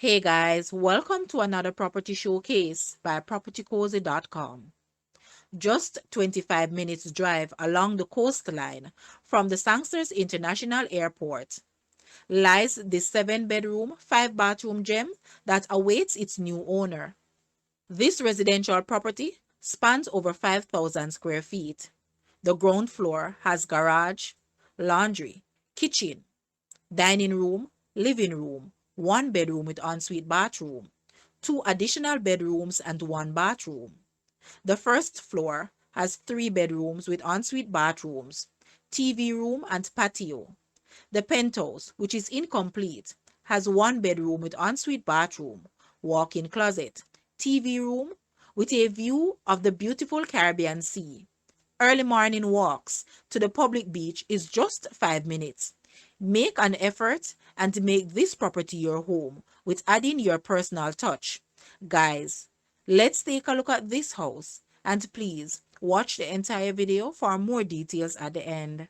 Hey guys, welcome to another property showcase by propertycozy.com. Just 25 minutes drive along the coastline from the Sangster International Airport lies the 7-bedroom, 5-bathroom gem that awaits its new owner. This residential property spans over 5,000 square feet. The ground floor has garage, laundry, kitchen, dining room, living room, 1 bedroom with ensuite bathroom, 2 additional bedrooms and 1 bathroom. The first floor has 3 bedrooms with ensuite bathrooms, TV room and patio. The penthouse, which is incomplete, has 1 bedroom with ensuite bathroom, walk-in closet, TV room with a view of the beautiful Caribbean Sea. Early morning walks to the public beach is just 5 minutes. Make an effort and make this property your home with adding your personal touch. Guys, let's take a look at this house and please watch the entire video for more details at the end.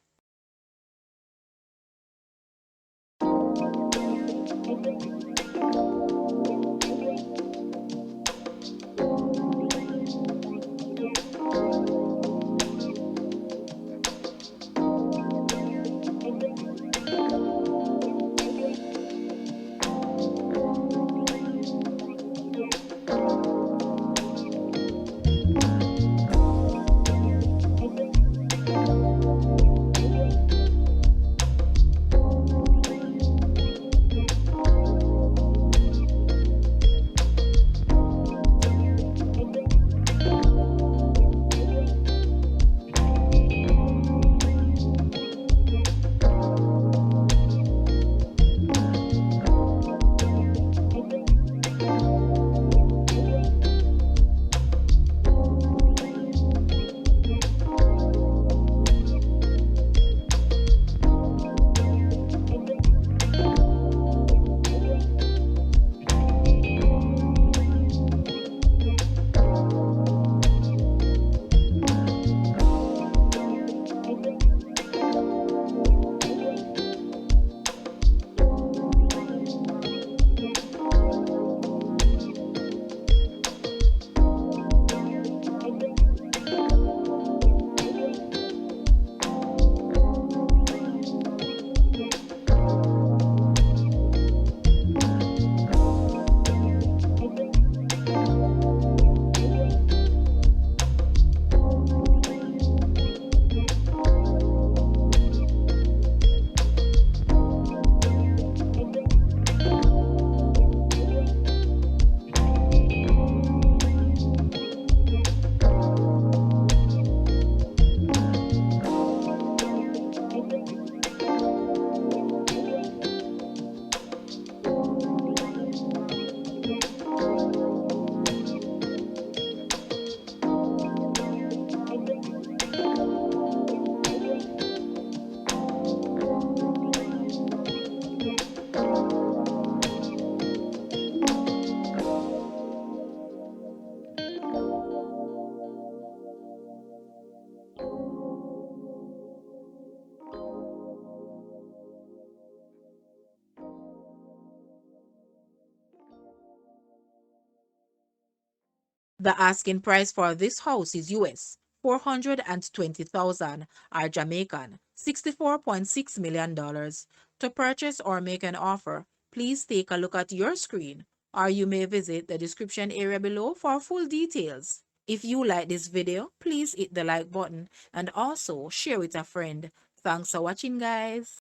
The asking price for this house is US 420,000 or Jamaican $64.6 million. To purchase or make an offer, please take a look at your screen or you may visit the description area below for full details. If you like this video, please hit the like button and also share with a friend. Thanks for watching, guys.